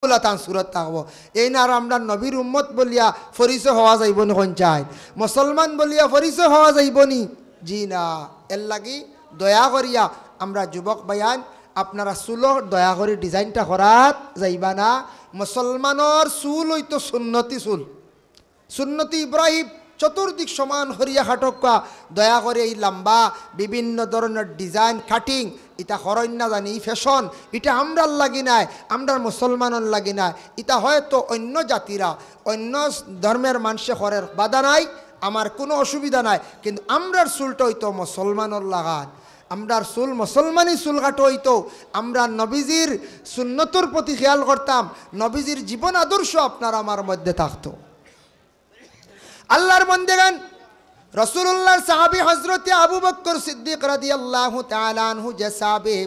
তান সুরত থাকবো এই না আর আমরা নবীর উম্মত বলিয়া পরিচয় হওয়া যাইব নি পঞ্চায়েত মুসলমান বলিয়া পরিচয় হওয়া যাইব নি জি না এর লাগি দয়া করিয়া আমরা যুবক বায়ান আপনারা চুলো দয়া করে ডিজাইনটা করাত যাইবা না মুসলমানের চুল হইতো সুন্নতি চুল সুন্নতি ইব্রাহিম চতুর্দিক সমান হরিয়া খাটকা দয়া করে এই লম্বা বিভিন্ন ধরনের ডিজাইন কাটিং এটা হরণ না জানি ফ্যাশন এটা আমরার লাগি নাই আমরার মুসলমানের লাগি নাই এটা হয়তো অন্য জাতিরা অন্য ধর্মের মানুষে হরের বাধা নাই আমার কোনো অসুবিধা নাই কিন্তু আমরার চুলটা হইতো মুসলমানের লাগান আমরার চুল মুসলমানই চুল কাটো হইতো আমরা নবীজির সুন্নতর প্রতি খেয়াল করতাম নবীজির জীবন আদর্শ আপনার আমার মধ্যে থাকতো আল্লাহর বন্দেগান রাসূলুল্লাহর সাহাবী হযরত আবু বকর সিদ্দিক রাদিয়াল্লাহু তাআলা আনহু যে সাহাবী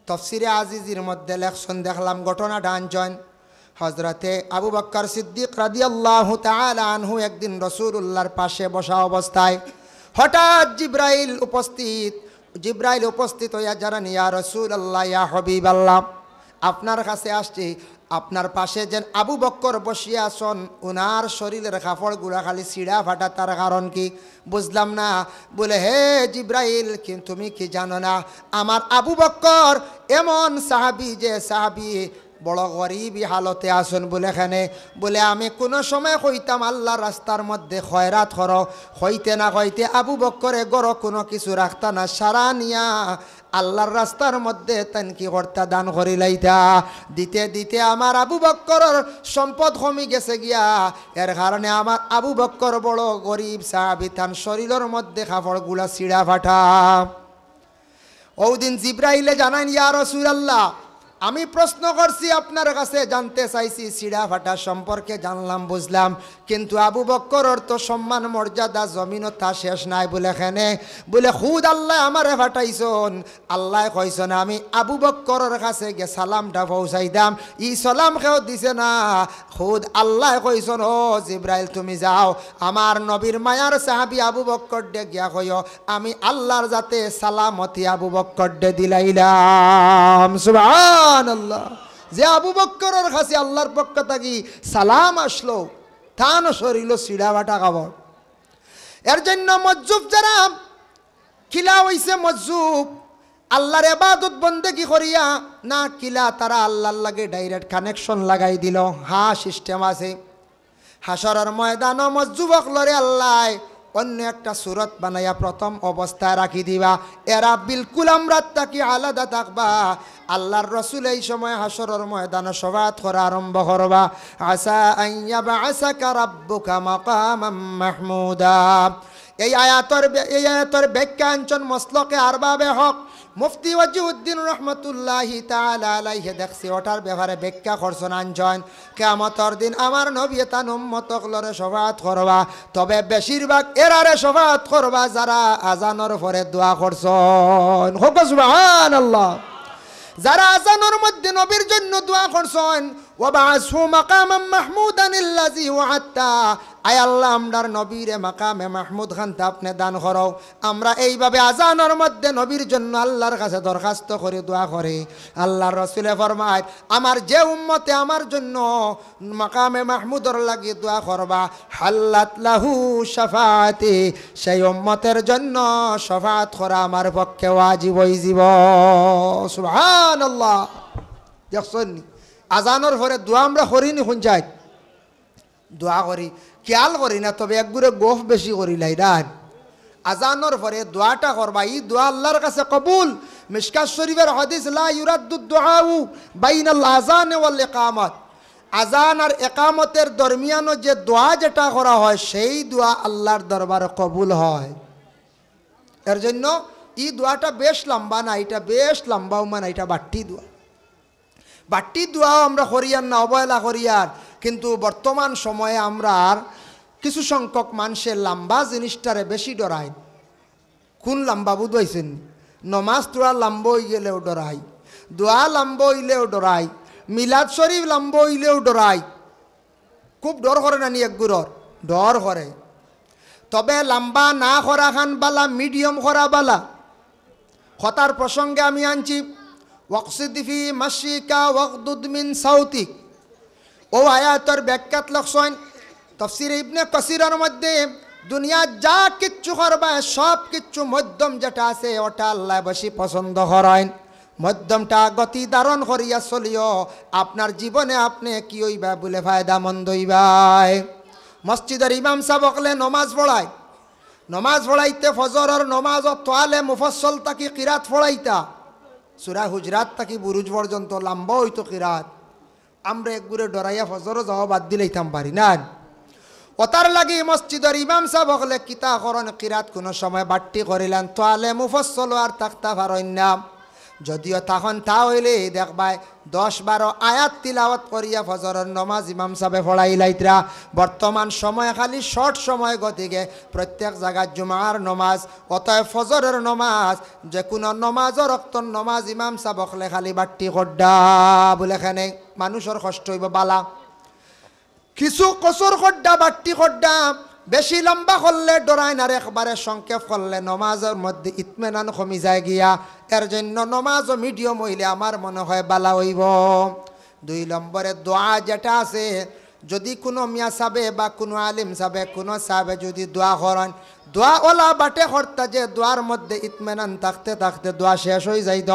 তাফসীরে আজিজের মধ্যে লেখছেন দেখলাম ঘটনা ডানজন হযরতে আবু বকর সিদ্দিক রাদিয়াল্লাহু তাআলা আনহু একদিন রাসূলুল্লাহর পাশে বসা অবস্থায় হঠাৎ জিবরাইল উপস্থিত হইয়া জানান ইয়া রাসূলুল্লাহ ইয়া হাবিবাল্লাহ আপনার কাছে আসছে আপনার পাশে যেন আবু বক্কর বসিয়া আছেন ওনার শরীরের কাপড়গুলা খালি ছিঁড়া ফাটা তার কারণ কি বুঝলাম না বলে হে জিব্রাইল কিন্তু তুমি কি জানো না আমার আবু বক্কর এমন সাহাবী যে সাহাবী বড় গরিবী হালতে আসুন বলে এখানে বলে আমি কোনো সময় কইতাম আল্লাহর রাস্তার মধ্যে খয়রাত করো হইতে না হইতে আবু বক্করে গড় কোনো কিছু রাখতা না সারা নিয়া আল্লাহর রাস্তার মধ্যে তেন কি কর্তা দান করিলাইতা দিতে দিতে আমার আবু বক্করের সম্পদ কমে গেছে গিয়া এর কারণে আমার আবু বক্কর বড় গরিব সাহাবী তান শরীরের মধ্যে কাপড়গুলা ছিঁড়া ফাটা ওদিন জিব্রাইলে জানান ইয়া রাসূলুল্লাহ আমি প্রশ্ন করছি আপনার কাছে জানতে চাইছি ছিঁড়া ফাটা সম্পর্কে জানলাম বুঝলাম কিন্তু আবু বক্করের তো সম্মান মর্যাদা জমিনও তা শেষ নাই বলে এখানে বলে খুদ আল্লাহ আমারে ফাটাইছন আল্লাহ কইছন আমি আবু বক্করের কাছে গে সালামটা পৌঁছাই দাম ই সালাম কেউ দিছে না খুদ আল্লাহ কইছন ও জিব্রাইল তুমি যাও আমার নবীর মায়ার সাহাবী আবু বক্কর ডে গিয়া কইও আমি আল্লাহর যাতে সালামতি আবু বক্কর ডে দিলাইলাম সুবহানাল্লাহ যে আবু বক্করের কাছে আল্লাহর পক্ষ থেকে সালাম আসলো থান শরীর ছিঁড়া ফাটা কাপড় এর জন্য মজ্জুব যারা কিলা হইছে মজ্জুব আল্লাহর ইবাদত বন্দেগি করিয়া না কিলা তারা আল্লাহর লাগে ডাইরেক্ট কানেকশন লাগাই দিল সিস্টেম আছে হাসরের ময়দান মজ্জুবক লরে আল্লাহ অন্য একটা সুরত বানাইয়া প্রথম অবস্থায় রাখি দিবা এরা বিলকুল আমরা তাকে আলাদা থাকবা আল্লাহর রাসূল এই সময় হাসরের ময়দানে শফাআত করা আরম্ভ করবা আসা আইয়াবআসাকা রাব্বুকা মাকামাম মাহমুদা এই আয়াতের ব্যাখ্যা আনছেন মসলকে আরবাবে হক মুফতি ওয়াজিউদ্দিন রহমতুল্লাহি তাআলা আলাইহি দেখছি ওটার ব্যাপারে ব্যাখ্যা করছেন আনছেন কিয়ামতের দিন আমার নবী তান উম্মতক লরে শফাআত করবা তবে বেশিরভাগ এরারে শফাআত করবা যারা আজানের পরে দোয়া করছেন সুবহানাল্লাহ যারা আজানের মধ্যে নবীর জন্য দোয়া করছেন ওয়াবাসহু মাকামাম মাহমুদান আল্লাযী ওয়া'আদতা আয় আল্লাহ আমরার নবীরে মাকামে মাহমুদ খানতে আপনি দান করো আমরা এইভাবে আজানের মধ্যে নবীর জন্য আল্লাহর কাছে দরখাস্ত করে দোয়া করে আল্লাহর রাসূলে ফরমায় আমার যে উম্মতে আমার জন্য মাকামে মাহমুদর লাগি দোয়া করবা হাল্লাত লাহু শাফাআতি সেই উম্মতের জন্য শাফাআত করা আমার পক্ষে ওয়াজিব হইজিব সুবহানাল্লাহ দেখছেন আজানের পরে দোয়া আমরা করিনি কোন যায় দোয়া করি খেয়াল করি না তবে একগুড়ে গোফ বেশি করিলাই রান আজানোর পরে দোয়াটা করবা এই দোয়া আল্লাহর কাছে কবুল মিশকাত শরীফের হাদিস লা ইউরাদ্দু দুআউ বাইনাল আযান ওয়াল ইকামাত আজান আর ইকামতের দরমিয়ানো যে দোয়া যেটা করা হয় সেই দোয়া আল্লাহর দরবারে কবুল হয় এর জন্য এই দোয়াটা বেশ লম্বা না এটা বেশ লম্বাও মানে এটা বাট্টি দোয়াও আমরা করিয়ার না অবহেলা করিয়ার কিন্তু বর্তমান সময়ে আমরা কিছু সংখ্যক মানুষের লম্বা জিনিসটারে বেশি ডরাই কোন লম্বা বুঝাইছেন নমাজ তোরা লম্বা হয়ে গেলেও ডরাই দোয়া লম্বা হইলেও ডরাই মিলাদ শরীফ লম্বা হইলেও ডরাই খুব ডর করে নানি একগুরর ডর করে তবে লম্বা না করা খান বালা মিডিয়াম করা বালা কথার প্রসঙ্গে আমি আনছি ওয়াকসিদ ফি মাশিকা ওয়াগদুদ মিন সাউতিক। ও আয়াতের ব্যাখ্যাত লক্ষণ তাফসীর ইবনে কাসিরের মধ্যে দুনিয়া যা কিচ্ছু করবা সব কিচ্ছু মধ্যম যেটা আছে ওটা আল্লাহ বেশি পছন্দ করেন। মধ্যমটা গতি ধারণ করিয়া চলিও আপনার জীবনে আপনি কি হইবা বলে ফায়দা মন্দ হইবাই। মসজিদের ইমাম সাহেব হকলে নমাজ পড়ায়, নমাজ পড়াইতে ফজরের নমাজ তোয়ালে মুফসল তাকি কিরাত পড়াইতা সূরা হুজরাত তাকি বুরুজ পর্যন্ত লম্বা হইতো কিরাত। আমরা একগুরে ডরাইয়া ফজরও যাওয়া বাদ দিলেইতাম পারি না। ওতার লাগি মসজিদের ইমাম সাহেব হকলে কিতা করণ কিরাত কোনো সময় বাট্টি করিলেন তোয়ালে মুফসল আর তাক্তা পারেন না। যদিও তখন তা হইলে দেখবাই 10-12 আয়াত তিলাওয়াত করিয়া ফজরের নমাজ ইমাম সাহেবে পড়াইলাইতরা। বর্তমান সময় খালি শর্ট সময় গতিকে প্রত্যেক জায়গায় জুমার নমাজ, অতএব ফজরের নমাজ যে কোনো নমাজও রক্তর নমাজ ইমাম সাহেব হকলে খালি বাট্টি কড্ডা বলে খানে মানুষের কষ্ট হইব বালা। কিছু কসর কড্ডা বাট্টি কড্ডা বেশি লম্বা করলে ডরাইন আর একবারে সংক্ষেপ করলে নমাজের মধ্যে ইতমেনান কমি যায় গিয়া। এর জন্য নমাজও মিডিয়াম হইলে আমার মনে হয় বালা হইব। 2 নম্বরে দোয়া যেটা আছে, যদি কোনো মিয়া সাবে বা কোনো আলিম সাবে কোনো সাবে যদি দোয়া করেন, দোয়া ওলা বাটে কর্তা যে দোয়ার মধ্যে ইতমেনান থাকতে থাকতে দোয়া শেষ হয়ে যাইত,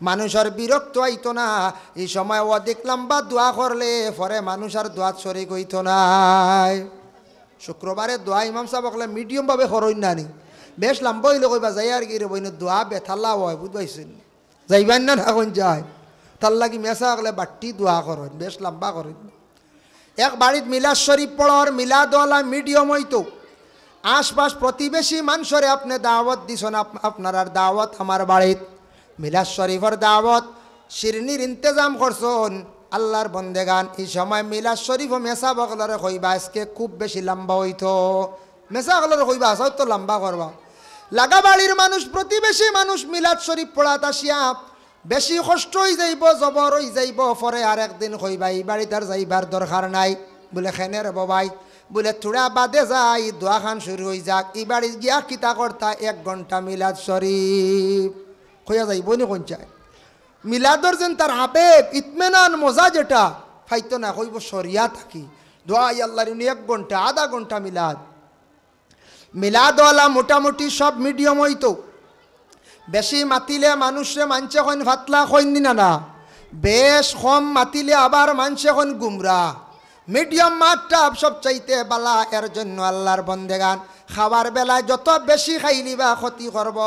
মানুষের বিরক্ত হইতো না। এই সময় অধিক লম্বা দোয়া করলে পরে মানুষের দোয়াত শরিক হইতো নাই। শুক্রবারে দোয়া ইমাম সাহেব হকলে মিডিয়াম ভাবে করইন নানি, বেশ লম্বা হইলে কইবা যাই আর কি রে বইন দোয়া বেথাল্লা হয় বুঝবাইছেন যাইবেন না এখন যায় তার লাগি মেসা হকলে বাট্টি দোয়া করেন বেশ লম্বা করেন। এক বাড়িত মিলাদ শরীফ পড়র মিলাদওয়ালা মিডিয়াম হইতো, আশপাশ প্রতিবেশী মানুষরে আপনি দাওয়াত দিছেন, আপনার আর দাওয়াত আমার বাড়িত মিলাদ শরীফের দাওয়াত শিরনির ইন্তজাম করছেন আল্লাহর বন্দেগান। এই সময় মিলাদ শরীফ ও মেসা বগলরে কইবা আজকে খুব বেশি লম্বা হইতো, মেসা বগলরে কইবা আসাও তো লম্বা করবা। লাগা বাড়ির মানুষ প্রতিবেশী মানুষ মিলাদ শরীফ পড়াত আসিয়া বেশি কষ্ট হয়ে যাইব, জবর হয়ে যাইব, পরে আর একদিন কইবা এই বাড়ি তার যাইবার দরকার নাই বলে খেনের বাবাই বলে থোড়া বাদে যাই দোয়া খান শুরু হয়ে যাক। এই বাড়ি গিয়া কিতা করতা 1 ঘন্টা মিলাদ শরীফ কইয়া যাইব নি কোন চায়। মিলাদর যেন তার আবেগ ইতমেনান মজা যেটা ফাইতো না, কইব সরিয়া থাকি দোয়া আল্লাহর 1 ঘন্টা আধা ঘন্টা মিলাদ। মিলাদওয়ালা মোটামুটি সব মিডিয়াম হইতো, বেশি মাতিলে মানুষে মানছে কইন ফাতলা কইন না না, বেশ কম মাতিলে আবার মানছে কইন গুমরা। মিডিয়াম মাত্রা সব চাইতে বালা। এর জন্য আল্লাহর বন্দেগান খাবার বেলায় যত বেশি খাইলিবা ক্ষতি করব,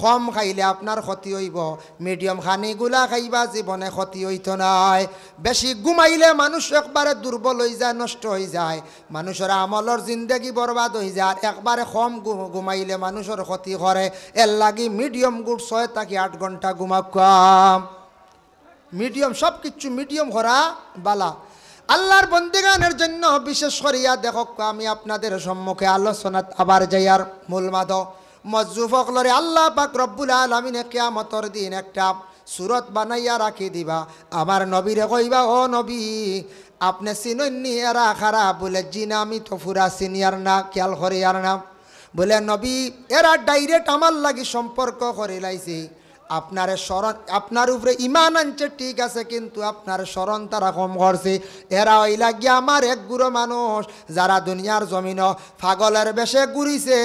কম খাইলে আপনার ক্ষতি হইব। মিডিয়াম খানিগুলা খাইবা জীবনে ক্ষতি হইত নাই। বেশি ঘুমাইলে মানুষ একবারে দুর্বল হয়ে যায়, নষ্ট হয়ে যায়, মানুষের আমলের জিন্দগি বরবাদ হয়ে যায়। একবারে কম ঘুমাইলে মানুষের ক্ষতি করে। এর লাগি মিডিয়াম গুড 6 থেকে 8 ঘন্টা ঘুমাকাম। মিডিয়াম সব কিছু মিডিয়াম করা বালা। আল্লাহর বন্দেগানের জন্য বিশেষ করিয়া দেখো আমি আপনাদের সম্মুখে আলোচনাত আবার যাইয়ার মূল মাদ মজ্জুফকলরে আল্লাহ পাক রব্বুল আলামিন কিয়ামতের দিন একটা সুরত বানাইয়া রাখি দিবা। আমার নবীরে কইবা ও নবী আপনি চিননি এরা খারাপ বলে জিনা, আমি তো ফুরা সিনিয়র না খেয়াল করে আর না বলে নবী এরা ডাইরেক্ট আমার লাগি সম্পর্ক করে লাইছে। আপনার স্মরণ আপনার উপরে ইমান আনছে ঠিক আছে, কিন্তু আপনার স্মরণ তারা কম করছে। এরা ওই লাগিয়া আমার এক গুঁড়ো মানুষ যারা দুনিয়ার জমিন পাগলের বেশে ঘুরিছে,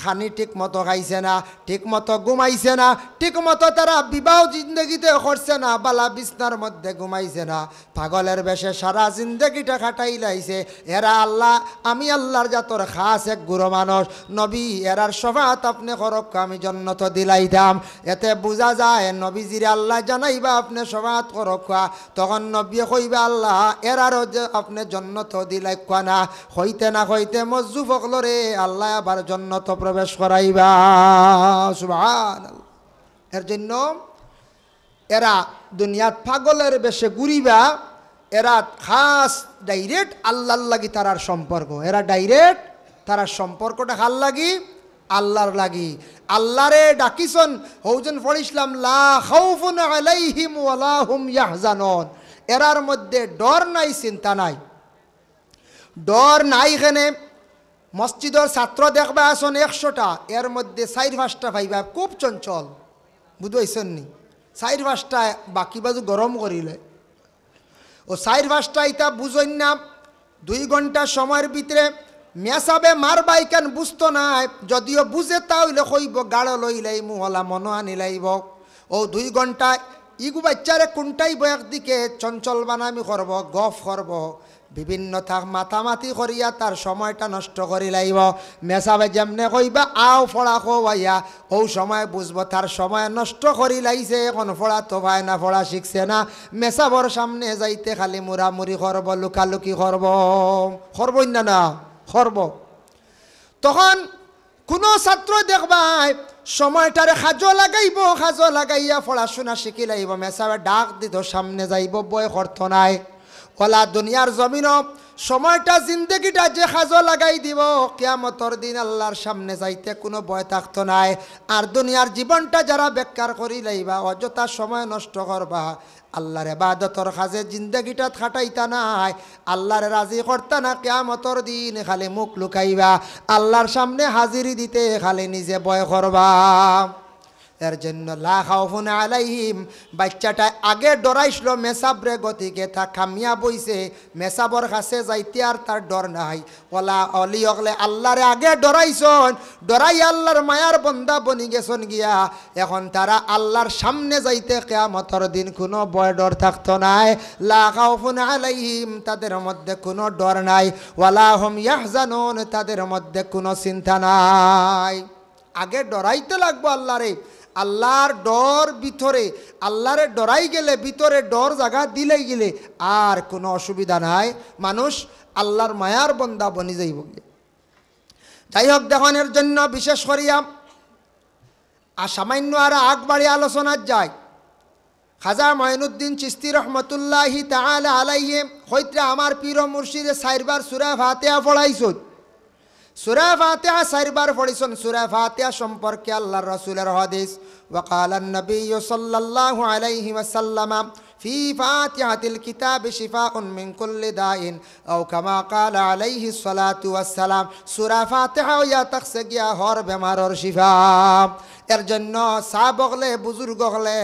খানি ঠিক মতো খাইছে না, ঠিক মতো ঘুমাইছে না, ঠিক মতো তারা বিবাহ জিন্দগিতে করছে না, বালা বিছনার মধ্যে ঘুমাইছে না, পাগলের বেশে সারা জিন্দগিটা খাটাই লাইছে। এরা আল্লাহ আমি আল্লাহর জাতর খাস এক গুঁড়ো মানুষ। নবী এরার সফাত আপনি করক আমি জান্নাত দিলাইতাম। এতে বুঝা যায় নবীজিরে আল্লাহ জানাইবা আপনি সফাত করক, তখন নবী কইবা আল্লাহ এরারও যে আপনি জান্নাত দিলাই না, হইতে না হইতে মজ্জুফ হকলরে আল্লাহ আবার জান্নাত প্রবেশ করাইবা। সুবহানাল্লাহ। এর জন্য এরা দুনিয়াত পাগলের বেশে ঘুরিবা, এরা খাস ডাইরেক্ট আল্লাহর লাগি তারার সম্পর্ক। এরা ডাইরেক্ট তারার সম্পর্কটা কার লাগি? আল্লাহর লাগি। আল্লাহরে ডাকিছন হৌজন পড়িসলাম লা খাউফুন আলাইহিম ওয়ালা হুম ইয়াহজানুন। এরার মধ্যে ডর নাই, চিন্তা নাই, ডর নাই। এখানে মসজিদের ছাত্র দেখবা আসন 100টা, এর মধ্যে 4-5টা ভাইবা খুব চঞ্চল, বুঝবাইছেন নি? চাইর পাঁচটা বাকি বাজু গরম করিলে ও চাইর পাঁচটা ইটা বুঝইন না 2 ঘন্টা সময়ের ভিতরে মেসাবে মার বাইকান বুঝতো নাই যদিও বুঝে তাহলে কইব গাড় লইলাইম ওলা মনো আনিলাইব ও 2 ঘন্টায় ইগু বাচ্চারে কোনটাইব একদিকে চঞ্চল বানামি করব গফ করব বিভিন্ন থাক মাথামাতি করিয়া তার সময়টা নষ্ট করি লাইব মেসাবে যেমনে কইবা আও ফড়া খোয়াইয়া ও সময় বুঝবো তার সময় নষ্ট করি লাইছে এখন ফড়া তো ভাই না ফড়া শিখছে না মেসাবর সামনে যাইতে খালি মুড়ামুড়ি করব লুকালুকি করব না না করব তখন কোনো ছাত্র দেখবাই সময়টারে খাজো লাগাইয়া পড়াশোনা শিখি লাইব মেসাবে ডাক দিত সামনে যাইব বয় করত নাই ওলা দুনিয়ার জমিন সময়টা জিন্দগিটা যে খাজো লাগাই দিব কিয়ামতর দিন আল্লাহর সামনে যাইতে কোনো ভয় থাকতো নাই আর দুনিয়ার জীবনটা যারা বেকার করি লাইবা অযথা সময় নষ্ট করবা আল্লাহর ইবাদতর কাজে জিন্দগিটা খাটাইতা নাই আল্লাহর রাজি করতা না কিয়ামতর দিন খালি মুখ লুকাইবা আল্লাহর সামনে হাজিরি দিতে খালি নিজে ভয় করবা এর জন্য লা খাউফুন আলাইহিম বাচ্চাটা আগে ডরাইছিল মেসাবরে গতিকে তা খামিয়া বইছে মেসাবর কাছে যাইতে আর তার ডর নাই ওলা অলি অগলে আল্লাহরে আগে ডরাইছন ডরাই আল্লাহর মায়ার বন্দা বনি গেছন গিয়া এখন তারা আল্লাহর সামনে যাইতে কিয়ামতর দিন কোনো ভয় ডর থাকতো নাই লা খাউফুন আলাইহিম তাদের মধ্যে কোনো ডর নাই ওয়ালা হুম ইয়াহজানুন তাদের মধ্যে কোনো চিন্তা নাই আগে ডরাইতে লাগবো আল্লাহরে আল্লাহর ডর ভিতরে আল্লাহরে ডরাই গেলে ভিতরে ডর জায়গা দিলেই গেলে আর কোনো অসুবিধা নাই মানুষ আল্লাহর মায়ার বন্দা বনি যাইব যাই হোক দেখনের জন্য বিশেষ করিয়া আর সামান্য আর আগ বাড়ি আলোচনার যায় খাজা মঈনুদ্দিন চিশতি রহমতুল্লাহি তাআলা আলাইহি হইতে আমার পীর মুর্শিদে 4 বার সূরা ফাতিহা পড়াইছেন সূরা ফাতিহা 4 বার পড়িছেন সূরা ফাতিহা সম্পর্কে আল্লাহর রাসূলের হাদিস وقال النبي صلى الله عليه وسلم في فاتحة الكتاب شفاء من كل داء أو كما قال عليه الصلاة والسلام সূরা ফাতিহা ইয়া তাকসিয়া হর বেমারর শিফা এর জন্য সাহাব হলে বুজুর্গ হলে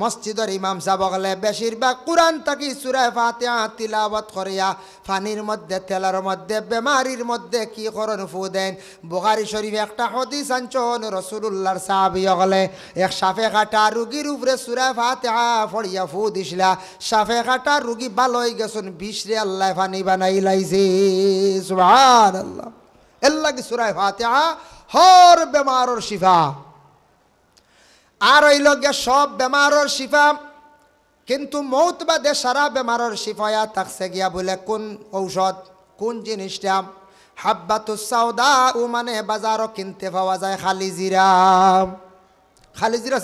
মসজিদের ইমাম সাহেব হলে বেশিরভাগ কোরআন থাকি সূরা ফাতিহা তিলাওয়াত করিয়া পানির মধ্যে তেলের মধ্যে বেমারির মধ্যে কি করন ফু দেন বুখারী শরীফে একটা হাদিস আনছেন রাসূলুল্লাহর সাহাবী হলে এক সাফে কাটা রোগীর উপরে সূরা ফাতিহা পড়িয়া ফু দিছিলা সাফে কাটা রোগী ভালো হয়ে গেছেন বিষরে আল্লাহ পানি বানাই লাইছে সুবহানাল্লাহ আল্লাহ কি সূরা ফাতিহা হর বেমারর শিফা আর ওই লগে সব বেমারর শিফা কিন্তু মৌত বাদে সারা বেমারর শিফায়া থাকছে গিয়া বলে কোন ঔষধ কোন জিনিসটা হাব্বাতুস সাউদা ও মানে বাজারও কিনতে পাওয়া যায় খালি জিরা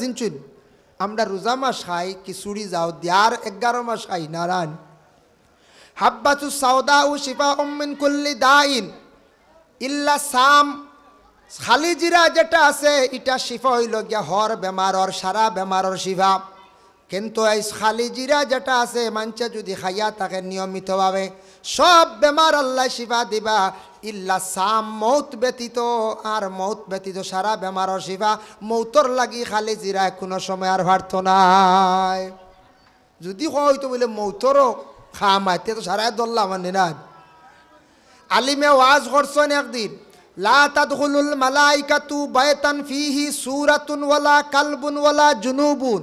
চিনছুন আমরা রোজা মাস খাই খিচুড়ি যাও দিয়ার 11 মাস খাই নারায়ণ হাব্বাতুস সাউদা ও শিফা মিন কুল্লি দাইন ইল্লা সাম খালি জিরা যেটা আছে এটা শিফা হইল গিয়া হর বেমারর সারা বেমারর শিফা কিন্তু এই খালি জিরা যেটা আছে মানুষে যদি খাইয়া থাকে নিয়মিতভাবে সব বেমার আল্লাহ শিফা দিবা ইল্লা সাম মৌত ব্যতীত আর মৌত ব্যতীত সারা বেমারর শিফা মৌতর লাগি খালি জিরা কোনো সময় আর ভারত নাই যদি হয়তো বলে মৌতরও খামাইতে তো সারাই দল্লা মানে না আলিমে ওয়াজ করছেন একদিন লা তাদখুলুল মালাইকাতু বাইতান ফিহি সূরাতুন ওয়ালা কালবুন ওয়ালা জুনুবুন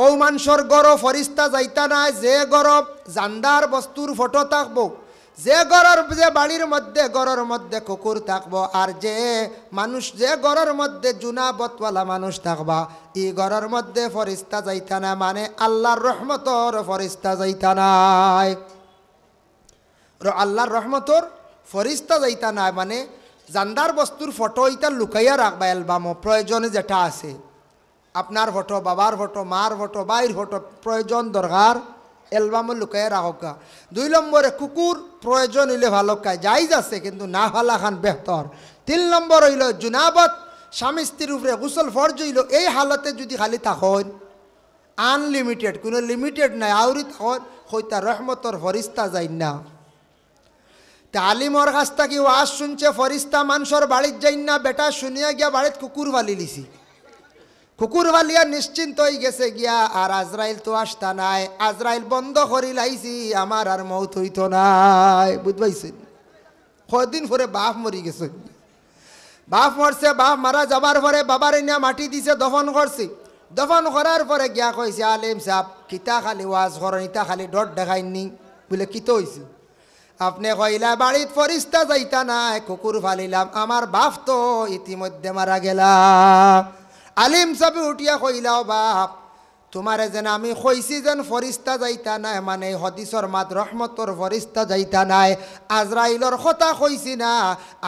ও মানুষের গর ফরিস্তা যাইতা নাই যে গর জান্দার বস্তুর ফটো থাকবো যে গরের যে বাড়ির মধ্যে গরের মধ্যে কুকুর থাকবো আর যে মানুষ যে গরের মধ্যে জুনাবতওয়ালা মানুষ থাকবা এই গরের মধ্যে ফরিস্তা যাইতা না মানে আল্লাহর রহমতর ফরিস্তা যাইতা নাই আল্লাহর রহমতর ফরিস্তা যাইতা নাই মানে জান্দার বস্তুর ফটো ইটা লুকাইয়া রাখবা অ্যালবামও প্রয়োজনে যেটা আছে আপনার ফটো বাবার ফটো মার ফটো বাইর ফটো প্রয়োজন দরকার অ্যালবামও লুকাইয়া রাখা 2 নম্বরে কুকুর প্রয়োজন হইলে ভালো কাজ যাইজ আছে কিন্তু না ভালা খান বেহতর 3 নম্বর হইল জুনাবত স্বামী স্ত্রীর উপরে গোসল ফরজ হইল এই হালতে যদি খালি থাকেন আনলিমিটেড কোনো লিমিটেড নাই আউরি তখন হইতা রহমতর ফরিস্তা যাই না তালিমর কাছ থেকে ওয়াজ শুনছে ফরিস্তা মানুষের বাড়িত যাই না বেটা শুনিয়া গিয়া বাড়িত কুকুর বালি লিছি কুকুর বালিয়া নিশ্চিন্ত হয়ে গেছে গিয়া, আর আজরাইল তো আসতা নাই। আজরাইল বন্ধ করি লাইছি, আমার আর মৌত হইতো নাই। বুঝবাইছেন? কদিন পরে বাপ মরি গেছে। বাপ মরছে, বাপ মারা যাবার পরে বাবার নিয়ে মাটি দিছে, দফন করছি। দফন করার পরে গিয়া কইছে, আলেম সাহেব কিতা খালি ওয়াজ করেন, ইতা খালি ডট দেখাইনি। বলে কিতো হয়েছে? আপনি কইলা বাড়িত ফরিস্তা যাইতা নাই, কুকুর ফালিলাম, আমার বাপ তো ইতিমধ্যে মারা গেলা। আলিম সাহেব উঠিয়া কইলাও, বাপ তোমারে যেন আমি কইছি যেন ফরিস্তা যাইতা নাই, মানে হদিসর মাত রহমতর ফরিস্তা যাইতা নাই, আজরাইলর কথা কইছি না।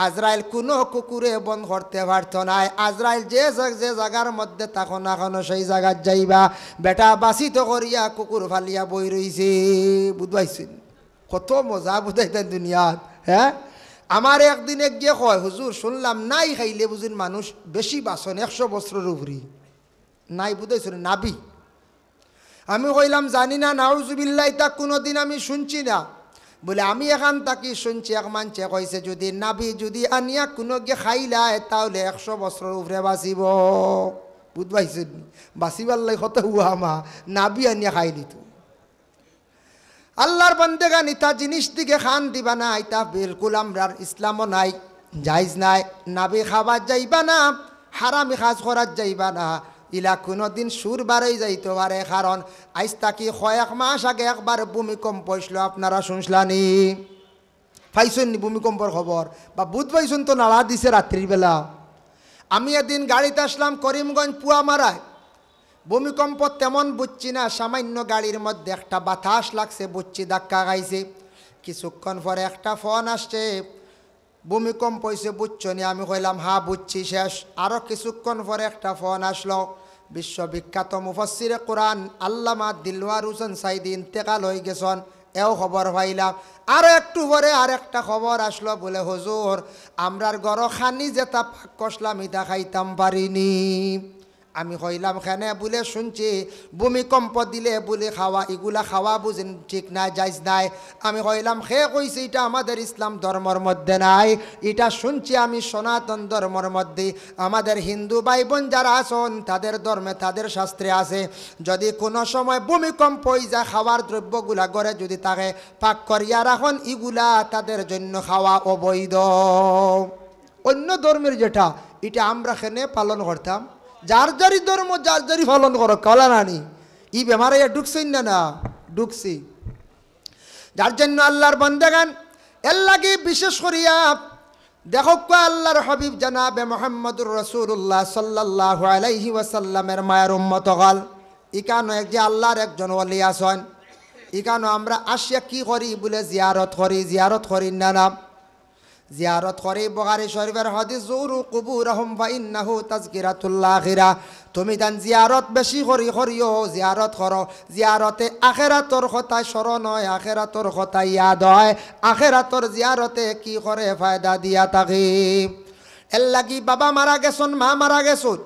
আজরাইল কোনো কুকুরে বন্ধ করতে পারত নাই। আজরাইল যে যে জায়গার মধ্যে তখন এখনো সেই জায়গার যাইবা। বেটা বাসিত করিয়া কুকুর ফালিয়া বই রইছে। বুঝবাইছেন? কত মজা বুঝাইতেন দুনিয়াত। হ্যাঁ, আমার একদিনে গিয়ে কয়, হুজুর শুনলাম নাই খাইলে বুঝুন মানুষ বেশি বাসন 100 বছরের উপরি। নাই বুঝাইছেন নাবি। আমি কইলাম জানি না, নাউজুবিল্লাহ, তা কোনোদিন আমি শুনছি না। বলে আমি এখান তাকি শুনছি, এক মানছে কইছে যদি নাবি যদি আনিয়া কোনো গিয়ে খাইলায় তাহলে 100 বছরের উপরে বাঁচিব। বুঝবাইছেন? বাঁচিবার লাই কত হুয়া মা নাবি আনিয়া খাইলি তো। আল্লাহর বান্দেগান ইতা জিনিস দিকে খান দিবা না, ইতা বিলকুল আমরার ইসলামও নাই, জাইজ নাই। নাবি খাবার যাইবা না, হারামি খাজ করার যাইবা না। ইলা কোনোদিন সুর বাড়াই যাইতে পারে, কারণ আজ তাকি কয়েক মাস আগে একবার ভূমিকম্প হইছিল, আপনারা শুনছিলানি? পাইছেন নি ভূমিকম্পর খবর? বা বুধ পাইছেন তো নাড়া দিছে রাত্রির বেলা। আমি এদিন গাড়িতে আসলাম করিমগঞ্জ পুয়ামারায়, ভূমিকম্প তেমন বুঝছি না, সামান্য গাড়ির মধ্যে একটা বাতাস লাগছে, বুঝছি ধাক্কা খাইছে। কিছুক্ষণ পরে একটা ফোন আসছে, ভূমিকম্প হয়েছে বুঝছো নি? আমি কইলাম হ্যাঁ বুঝছি, শেষ। আরও কিছুক্ষণ পরে একটা ফোন আসলো, বিশ্ববিখ্যাত মুফাসসিরে কোরআন আল্লামা দিলওয়ার হোসেন সাইদি ইন্তেকাল হয়ে গেছেন, এও খবর পাইলাম। আরও একটু পরে আর একটা খবর আসলো, বলে হুজুর আমরার গড় খানি যেটা পাক কষলাম ইটা খাইতাম পারিনি। আমি কইলাম খানে? বলে শুনছি ভূমিকম্প দিলে বলে খাওয়া, এগুলা খাওয়া বুঝেন ঠিক নাই, যাইজ নাই। আমি কইলাম খে কইছি এটা আমাদের ইসলাম ধর্মর মধ্যে নাই, এটা শুনছি আমি সনাতন ধর্মর মধ্যে। আমাদের হিন্দু ভাই বোন যারা আছেন তাদের ধর্মে তাদের শাস্ত্রে আছে, যদি কোনো সময় ভূমিকম্প হয়ে যায় খাওয়ার দ্রব্যগুলা করে যদি তাকে পাক করিয়া রাখুন, এগুলা তাদের জন্য খাওয়া অবৈধ। অন্য ধর্মের যেটা এটা আমরা খেনে পালন করতাম। যার যারি ধর্ম যার যারি পালন করো, কলা নানি ই বেমারে ঢুকছেন না? না ঢুকছি। যার জন্য আল্লাহর বান্দাগান এর লাগে বিশেষ করিয়া দেখো আল্লাহর হাবিব জানাবে মুহাম্মদুর রাসূলুল্লাহ সাল্লাল্লাহু আলাইহি ওয়াসাল্লামের মায়ের উম্মত হল। ইকানো এক যে আল্লাহর একজন ওলি আছেন, ইকানো আমরা আসিয়া কি করি বলে জিয়ারত করি। জিয়ারত করি না না জিয়ারত করে। বুখারী শরীফের হাদিস, যুরু কুবুরহুম ফাইন্নাহু তাযকিরাতুল আখিরা। তুমি তান জিয়ারত বেশি করিও, জিয়ারত করো। জিয়ারতে আখিরাতর কথা স্মরণ হয়, আখিরাতর কথা ইয়াদ হয়, আখিরাতর জিয়ারতে কি করে ফায়দা দিয়া থাকে। এর লাগি বাবা মারা গেছন, মা মারা গেছন,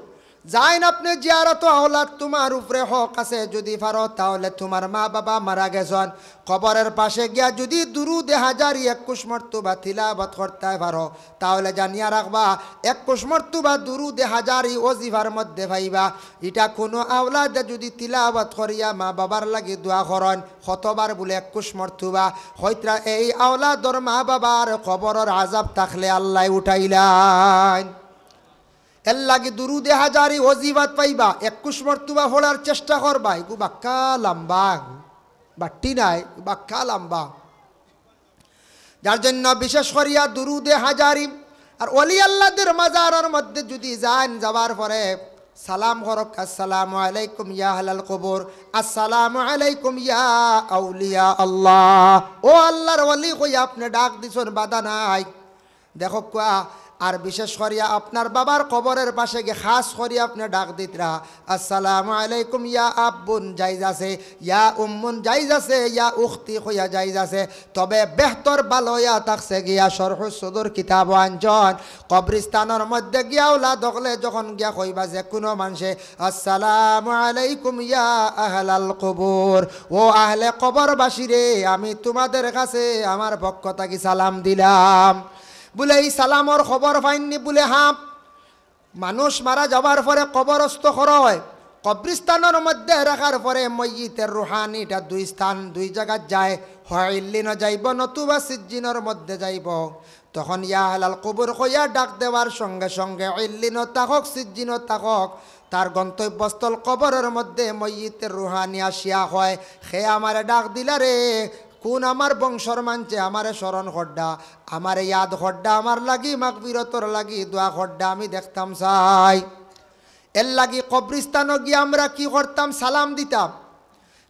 যাইন আপনি জিয়ারত আওলাদ, তোমার উপরে হক আছে। যদি পারো তাহলে তোমার মা বাবা মারা গেছেন, কবরের পাশে গিয়া যদি দুরুদে হাজারি 21 মর্তবা তিলাওয়াত করতে পারো, তাহলে জানিয়া রাখবা 21 মর্তবা দুরুদে হাজারি ওজিফার মধ্যে পাইবা। এটা কোনো আওলাদে যদি তিলাওয়াত করিয়া মা বাবার লাগি দোয়া করেন, কতবার বলে 21 মর্তবা, হয়তো এই আওলাদর মা বাবার কবরের আযাব থাকলে আল্লাহ উঠাইলাইন। এর লাগে দুরুদে হাজারি ওজিফাত পাইবা, 21 মর্তবা পড়ার চেষ্টা করবা। এগু বাক্কা লম্বা, বাট্টি নাই, বাক্কা লম্বা। যার জন্য বিশেষ করিয়া দুরুদে হাজারি আর ওলি আল্লাহদের মাজারের মধ্যে যদি যান, যাবার পরে সালাম করক, আসসালামু আলাইকুম ইয়া আহলাল কবর, আসসালামু আলাইকুম ইয়া আউলিয়া আল্লাহ। ও আল্লাহর ওলি কই আপনি ডাক দিছেন, বাধা নাই। দেখো কোয়া আর বিশেষ করিয়া আপনার বাবার কবরের পাশে গিয়ে খাস করিয়া আপনি ডাক দিতরা, আসসালামু আলাইকুম ইয়া আব্বুন জাইজ আছে, ইয়া উম্মুন জাইজ আছে, ইয়া উখতি হইয়া জাইজ আছে। তবে বেহতর ভালো ইয়া থাকছে গিয়া শরহুস সুদুর কিতাব আনজন কবরস্থানের মধ্যে গিয়া ওলা দখলে যখন গিয়া কইবা যে কোনো মানুষে আসসালামু আলাইকুম ইয়া আহলাল কবর, ও আহলে কবরবাসী রে, আমি তোমাদের কাছে আমার পক্ষ থেকে সালাম দিলাম। বলে এই সালামর খবর পাইননি? বলে হ্যাঁ। মানুষ মারা যাবার পরে কবরস্থ করা হয়, কবরস্থানের মধ্যে রাখার পরে ময়িতের রুহানিটা দুই স্থান দুই জায়গায় যায়, হয় ইল্লিনও যাইব নতুবা সিজ্জিনের মধ্যে যাইব। তখন ইয়া হালাল কবর কইয়া ডাক দেওয়ার সঙ্গে সঙ্গে ইল্লিনও তাকক সিজ্জিনও তাকক, তার গন্তব্যস্থল কবরের মধ্যে ময়িতের রুহানি আসিয়া হয়, সে আমারে ডাক দিলা রে, কোন আমার বংশর মানছে আমারে স্মরণ খড্ডা, আমারে ইয়াদ খড্ডা, আমার লাগি মাগফিরতর লাগি দোয়া খড্ডা আমি দেখতাম চাই। এর লাগি কবরিস্তানও গিয়ে আমরা কি করতাম, সালাম দিতাম।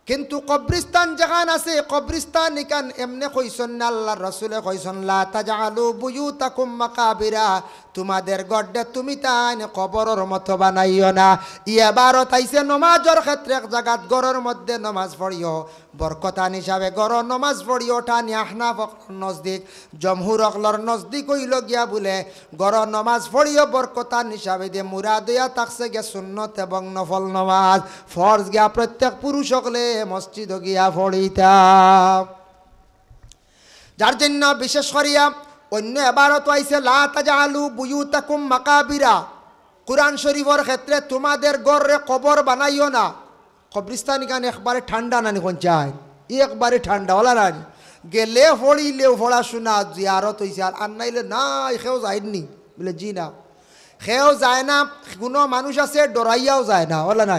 কিন্তু কবরিস্তান যেখান আছে, কবরিস্তান ইকান এমনি কইসন না, আল্লাহর রাসূলে কইসন লা তাজআলু বুয়ুতাকুম মাকাবিরা, তোমাদের গড্ডে তুমি তাই কবরের মতো বানাইও না। এবারও তাইছে নমাজের ক্ষেত্রে এক জায়গাত গরের মধ্যে নমাজ পড়িও, বরকতান হিসাবে গর নমাজ পড়িও টানি আহনাফ নজদিক, জমহুর অকলর নজদিক হইল গিয়া বলে গর নমাজ পড়িও বরকতান হিসাবে দিয়ে মুরাদ হইয়া তাকছে গিয়া সুন্নত এবং নফল নমাজ, ফরজ গিয়া প্রত্যেক পুরুষ সকলে মসজিদ গিয়া পড়িতাম। যার জন্য বিশেষ করিয়া অন্য এবারত আইছে লা তাজআলু বুয়ুতাকুম মাকাবিরা, কুরআন শরীফের ক্ষেত্রে তোমাদের গড়ে কবর বানাইও না। কবরিস্তান এখানে একবারে ঠান্ডা নানি কোন চায়, একবারে ঠান্ডা ওলা রানি, গেলে ফড়িলেও পড়াশোনা জিয়ারত হইছে, আর নাইলে না সেও যায়নি বলে জি না, সেও যায় না। কোনো মানুষ আছে ডরাইয়াও যায় না ওলা না,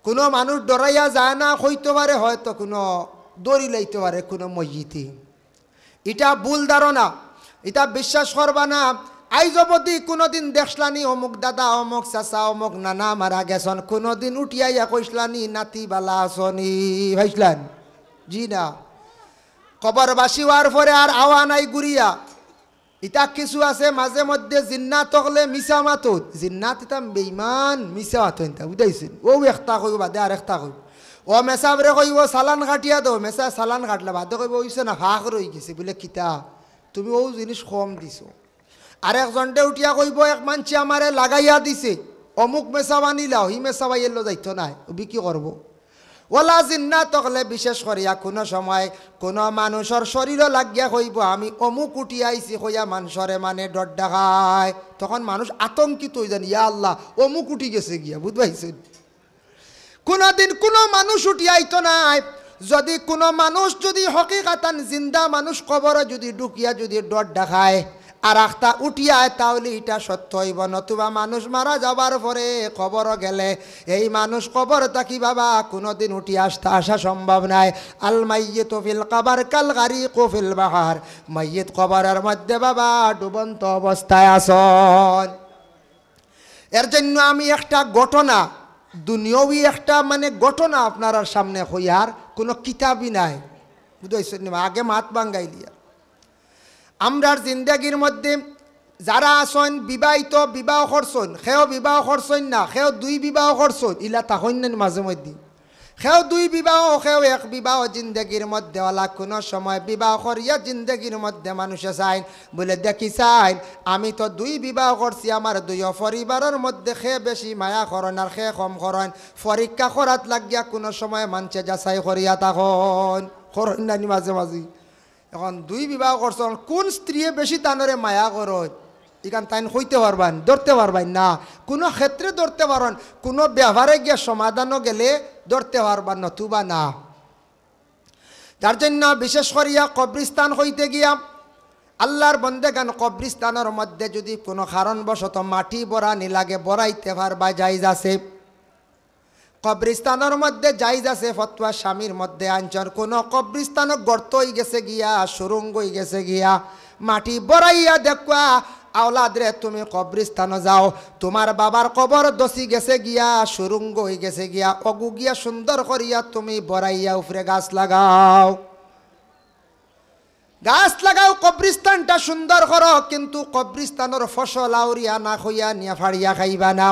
কোনো মানুষ ডরাইয়া যায় না, হইতে পারে হয়তো কোনো দড়ি লাইতে পারে কোনো মসজিদে। এটা ভুল ধারণা, এটা বিশ্বাস করবা না। আইজ অবধি কোনোদিন দেখলানি অমুক দাদা অমুক চাচা অমুক নানা মারা গেছন, কোনোদিন উঠিয়াইয়া কইসলানি নাতি বালা আসনি ভাইসলান? জি না। কবরবাসী হওয়ার পরে আর আওয়া নাই ঘুরিয়া। ইতা কিছু আছে মাঝে মধ্যে জিন্নাত তকলে মিছা মাতুত, জিন্নাত ইতা বেইমান মিছা মাতো ইতা বুঝাইছেন, ও একটা কইব বাদে আর একটা কইব, ও মেসাবরে কইব চালান কাটিয়া দো, মেসা চালান কাটলে বাদে কইব ওইছে না ফাঁক রয়ে গেছে বলে কিতা তুমি ও জিনিস কম দিছো। আর একজনটে উঠিয়া কইব এক মানছি আমারে লাগাইয়া দিছে, অমুক মেসা বানিলাও হি মেসা বাইয়ের যাইতো নাই, বিক্রি করবো। ওলা জিন্নাত তকলে বিশেষ করিয়া কোনো সময় কোনো মানুষের শরীরও লাগিয়া কইব আমি অমুক উঠিয়া আইছি কইয়া মানুষরে মানে ডর দেখায়, তখন মানুষ আতঙ্কিত হয়ে যান, ইয়া আল্লাহ অমুক উঠি গেছে গিয়া বুঝবাইছেন। কোনোদিন কোনো মানুষ উঠিয়া আইতো নাই। যদি কোনো মানুষ যদি হকিকাতান জিন্দা মানুষ কবরে যদি ঢুকিয়া যদি ডর দেখায় আর আখতা উঠিয়া তাহলে এটা সত্য হইব, নতুবা মানুষ মারা যাবার পরে কবর গেলে এই মানুষ কবর থাকি বাবা কোনোদিন উঠি আসা সম্ভব নাই। আল মাইয়িতু ফিল কবর কাল গারিকু ফিল বাহার, মাইয়িত কবরের মধ্যে বাবা ডুবন্ত অবস্থায় আসন। এর জন্য আমি একটা ঘটনা দুনিয়াবি একটা মানে ঘটনা আপনার সামনে হইয়ার কোনো কিতাবই নাই বুঝাইছেন, আগে মাত বাঙ্গাইলিয়া। আমরার জিন্দাগির মধ্যে যারা আসন বিবাহিত বিবাহ করছেন, সেও বিবাহ করছেন না, সেও দুই বিবাহ করছেন, ইলা তাহন না মাঝে মধ্যে, সেও দুই বিবাহ সেও এক বিবাহ জিন্দগির মধ্যে ওলা কোনো সময় বিবাহ করিয়া জিন্দগির মধ্যে মানুষে চাইন বলে দেখি চাইন আমি তো দুই বিবাহ করছি, আমার দুই পরিবারের মধ্যে সে বেশি মায়া করেন আর সে কম করেন, পরীক্ষা করাত লাগিয়া কোনো সময় মানুষে যাচাই করিয়া তখন করেন নানি মাঝে মাঝে। এখন দুই বিবাহ করছেন, কোন স্ত্রী বেশি তানরে মায়া করত এখান তাইন হইতে পারবেন ধরতে পারবেন না, কোনো ক্ষেত্রে ধরতে পারেন, কোনো ব্যবহারে গিয়া সমাধানও গেলে ধরতে পারবেন নতুবা না। তার জন্য বিশেষ করিয়া কবরিস্তান হইতে গিয়া আল্লাহর বন্দেগান কবরিস্তানের মধ্যে যদি কোনো কারণবশত মাটি বরানি লাগে বরাইতে পারবা জায়েজ আছে, কবরিস্তানের মধ্যে জায়েজ আছে। ফতোয়া স্বামীর মধ্যে আনছর কোনো কবরিস্তান গর্ত হয়ে গেছে গিয়া সুরঙ্গ হয়ে গেছে গিয়া মাটি বরাইয়া দেখবা আওলাদরে তুমি কবরিস্তানে যাও, তোমার বাবার কবর দসি গেছে গিয়া সুরঙ্গ হয়ে গেছে গিয়া অগু গিয়া সুন্দর করিয়া তুমি বরাইয়া উপরে গাছ লাগাও, গাছ লাগাও কবরিস্তানটা সুন্দর করো, কিন্তু কবরিস্তানের ফসল আউরিয়া না হইয়া নিয়া ফাড়িয়া খাইবা না।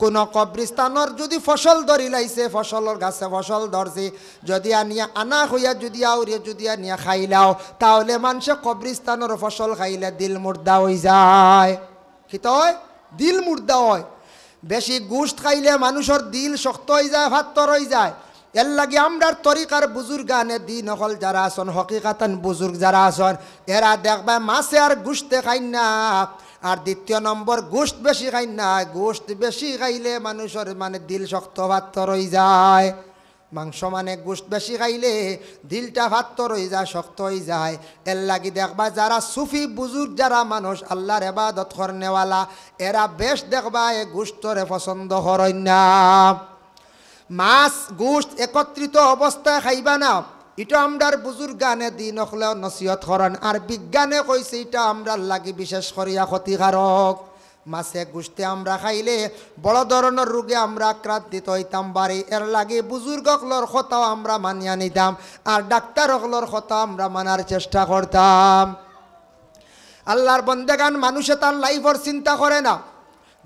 কোনো কবরিস্তানের যদি ফসল ধরি লাইছে ফসলের গাছে ফসল ধরছে যদি আনিয়া আনা হইয়া যদি আউরিয়া যদি আনিয়া খাইলাও তাহলে মানুষে কবরিস্তানের ফসল খাইলে দিল মুর্দা হয়ে যায়। কি তো হয়? দিল মুর্দা হয়। বেশি গোশত খাইলে মানুষের দিল শক্ত হয়ে যায়, ভাত্তর হয়ে যায়। এর লাগে আমরার তরিকার বুজুর্গানে দিন হল যারা আসন হকিকাতান বুজুর্গ যারা আসন এরা দেখবা মাছে আর গুস্তে খাই না, আর দ্বিতীয় নম্বর গোশত বেশি খাই না। গোশত বেশি খাইলে মানুষের মানে দিল শক্ত ভাত রয়ে যায়। মাংস মানে গোশত বেশি খাইলে দিলটা ভাত রয়ে যায়, শক্ত হয়ে যায়। এর লাগি দেখবা যারা সুফি বুজুর্গ যারা মানুষ আল্লাহর ইবাদত করনেওয়ালা এরা বেশ দেখবা এ গোশতরে পছন্দ করেন না। মাছ গোশত একত্রিত অবস্থায় খাইবা না, এটা আমরার বুজুর্গ গানে দিন হলেও নসিহত করেন। আর বিজ্ঞানে কইছে এটা আমরার লাগি বিশেষ করিয়া ক্ষতিকারক। মাছে গোশতে আমরা খাইলে বড় ধরনের রোগে আমরা আক্রান্তিত হইতাম পারি। এর লাগে বুজুর্গ হকলর কথাও আমরা মানিয়া নিতাম, আর ডাক্তার হকলর কথা আমরা মানার চেষ্টা করতাম। আল্লাহর বন্দেগান মানুষে তার লাইফের চিন্তা করে না,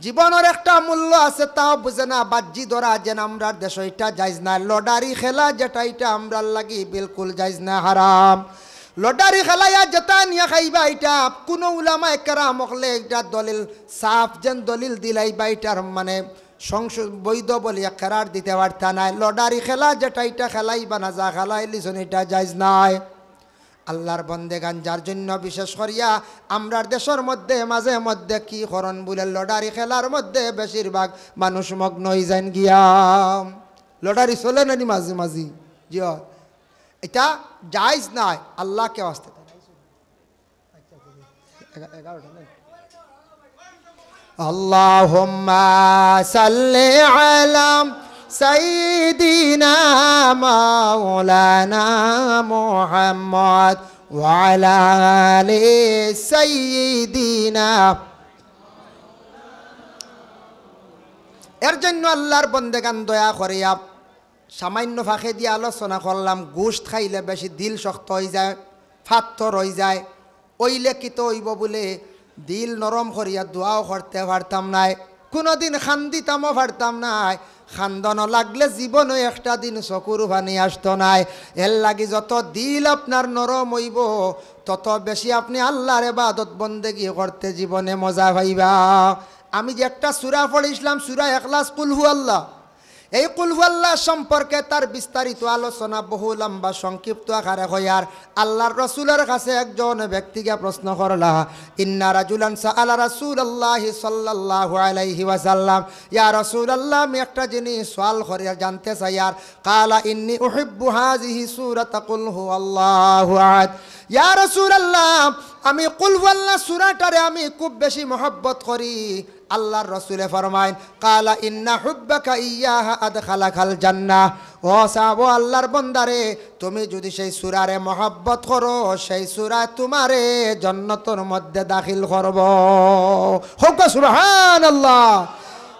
জীবনের একটা মূল্য আছে তাও বুঝে না। বাজ্যি ধরা যেন আমরার দেশ এটা যাইজ না। লটারি খেলা যেটা এটা আমরার লাগি বিলকুল যাইজ না, হারাম। লটারি খেলাইয়া যেটা নিয়ে খাইবা এটা কোনো উলামা একরাম হকলে এটা দলিল সাফ যেন দলিল দিলাইবা এটার মানে সংসদ বৈধ বলি একরার দিতে পারতা নাই। লটারি খেলা যেটা এটা খেলাইবা না, যা খেলাইলিছন এটা যাইজ নাই। আল্লাহর বন্দেগান যার জন্য বিশেষ করিয়া আমরার দেশের মধ্যে মাঝে মধ্যে কি করন বলে লটারি খেলার মধ্যে বেশিরভাগ মানুষ মগ্ন হয়ে যান গিয়া। লটারি চলে নানি মাঝে মাঝে, জি এটা জায়েজ নাই আল্লাহকে ওয়াস্তে। আল্লাহুম্মা সাল্লি আলা সাইয়্যিদিনা মাওলানা মুহাম্মদ ওয়া আলা আলি সাইয়্যিদিনা। এর জন্য আল্লাহর বন্দেগান দয়া করিয়া সামান্য ফাঁকে দিয়ে আলোচনা করলাম। গোশত খাইলে বেশি দিল শক্ত হয়ে যায়, ফাত্তর হয়ে যায়। ওইলে কিতো হইব বলে দিল নরম করিয়া দোয়াও করতে পারতাম নাই, কোনোদিন খান্দিতামও পারতাম নাই। খান্দন লাগলে জীবনে একটা দিন চকুর পানি আসতো নাই। এর লাগি যত দিল আপনার নরম হইব তত বেশি আপনি আল্লাহর ইবাদত বন্দেগি করতে জীবনে মজা পাইবা। আমি যে একটা সূরা পড়িছিলাম, সূরা ইখলাস, কুল হু আল্লাহ, এই কুল হু আল্লাহ সম্পর্কে তার বিস্তারিত আলোচনা বহু লম্বা সংক্ষিপ্ত আকারে হয়। আর আল্লাহর রসুলের কাছে একজন ব্যক্তিকে প্রশ্ন করলা, ইন্না রাজুলান সাআলা রাসূলুল্লাহি সাল্লাল্লাহু আলাইহি ওয়াসাল্লাম, ইয়া রাসূলুল্লাহ আমি একটা জিনিস সওয়াল করে জানতে চাই। আর কালা ইন্নী উহিব্বু হাযিহি সূরাতা কুল হু আল্লাহু আহাদ, ইয়া রাসূলুল্লাহ আমি কুল হু আল্লাহ সূরাটারে আমি খুব বেশি মহব্বত করি। আল্লাহর রসুলে ফরমাইন, কালা ইন্না হুব্বাকা ইয়াহা আদখালাকাল জান্নাহ, ও সাহাবা আল্লাহর বান্দারে তুমি যদি সেই সূরারে মহব্বত করো সেই সূরা তোমারে জান্নাতের মধ্যে দাখিল করব। হোক সুবহানাল্লাহ।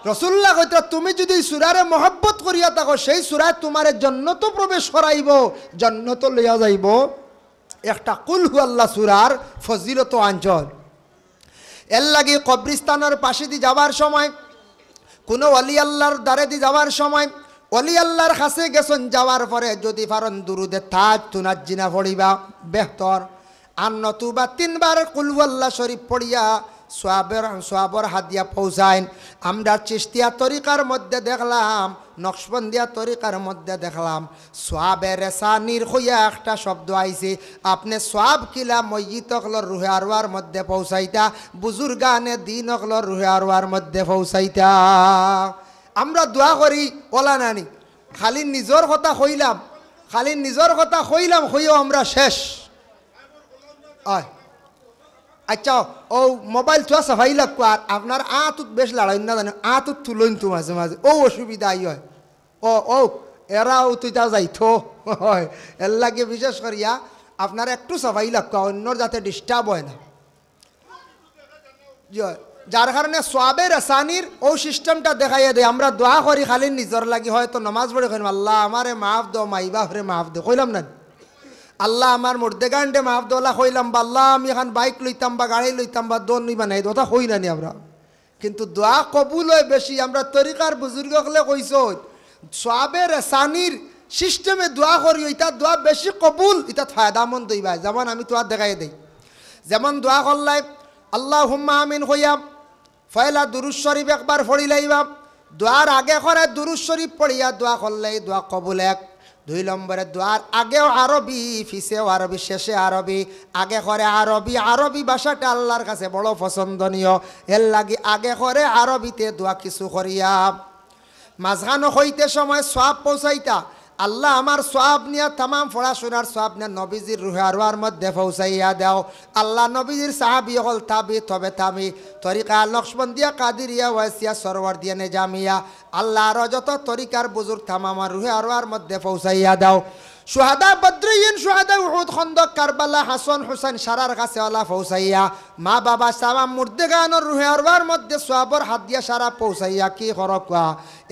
রাসূলুল্লাহ কইতা তুমি যদি সূরারে মহব্বত করিয়া থাকো সেই সূরা তোমারে জান্নাতে প্রবেশ করাইব, জান্নাতে লইয়া যাইব। একটা কুল হু আল্লাহ সূরার ফজিলত অঞ্চল। এর লাগি কবরিস্তানের পাশে দিয়ে যাওয়ার সময়, কোনো অলি আল্লাহর দ্বারে দিয়ে যাওয়ার সময়, অলি আল্লাহর কাছে গেছেন, যাওয়ার পরে যদি পারেন দুরুদে তাজ তুনাজ্জিনা পড়িবা বেহতর। আর নতুবা 3 বার কুল হু আল্লাহ শরীফ পড়িয়া সোয়াবর হাদিয়া পৌঁছাইন। আমরা চিশতিয়া তরিকার মধ্যে দেখলাম, নকশবন্দিয়া তরিকার মধ্যে দেখলাম সোয়াবে রেসানির হইয়া একটা শব্দ আইছে। আপনি সোয়াব কিলা ময়িত অকলর রুহে আরওয়ার মধ্যে পৌঁছাইতা, বুজুর্গানে দিন অকলর রুহে আরওয়ার মধ্যে পৌঁছাইতা। আমরা দোয়া করি ওলা নানি, খালি নিজের কথা কইলাম, খালি নিজের কথা কইলাম, হইও আমরা শেষ। আচ্ছা ও মোবাইল চোয়া সাফাই লাগবো। আর আপনার আঁতুত বেশ লড়াই না জানো, আঁতুত তুলইন তো মাঝে মাঝে ও অসুবিধা আই হয়। ও এরাও তুই তা যাইতো হয়। এর লাগে বিশেষ করিয়া আপনার একটু সাফাই লাগবো, অন্যর যাতে ডিস্টার্ব হয় না। যার কারণে সোয়াবে রাসানির ও সিস্টেমটা দেখাইয়া দেয়। আমরা দোয়া করি খালি নিজের লাগি, হয়তো নমাজ পড়ে কইম আল্লাহ আমারে মাফ দো, মাই বাপরে মাফ দো কইলাম না, আল্লাহ আমার মুর্দেগান্ডে মাফ দোলা কইলাম, বা আল্লাহ আমি এখন বাইক লইতাম বা গাড়ি লইতাম বা দোন নিবা নাই, ওটা কই নানি আমরা। কিন্তু দোয়া কবুল হয় বেশি। আমরা তরিকার বুজুর্গ হলে কইস সোয়াবে রাসানির সিস্টেমে দোয়া করি, এটা দোয়া বেশি কবুল, এটা ফায়দামন্দ হইবা। যেমন আমি তো আর দেখাই দেই, যেমন দোয়া করলাই আল্লাহুম্মা আমিন হইয়া ফয়লা দুরুদ শরীফ একবার পড়ি লাইবা। দোয়ার আগে করে দুরুদ শরীফ পড়িয়া দোয়া করলে দোয়া কবুল এক। 2 নম্বরে দোয়ার আগেও আরবি, পিছেও আরবি, শেষে আরবি। আগে করে আরবি, আরবি ভাষাটা আল্লাহর কাছে বড় পছন্দনীয়, এর লাগি আগে করে আরবিতে দোয়া কিছু করিয়া। মাঝখানো হইতে সময় সওয়াব পৌঁছাইতা, আল্লাহ আমার সওয়াব নিয়া তামাম পড়াশোনার সওয়াব নিয়া নবীজির রুহে আরওয়ার মধ্যে পৌঁছাইয়া দাও। আল্লাহ নবীজির সাহাবী হল তাবি, তবে তামি তরিকা নকশবন্দিয়া, কাদিরিয়া, ওয়াসিয়া, সরওয়ারদিয়া, নেজামিয়া, আল্লাহ আরো যত তরিকার বুজুর্গ তামাম আমার রুহে আরওয়ার মধ্যে পৌঁছাইয়া দাও। শুহাদা বদরিন, শুহাদা উহুদ, খন্দক, কারবালা, হাসান, হুসাইন সারার কাছে আল্লাহ পৌঁছাইয়া। মা বাবা সালাম মুর্দেগানোর রুহে আরওয়ার মধ্যে সওয়াবর হাত দিয়া সারা পৌঁছাইয়া কি করকা।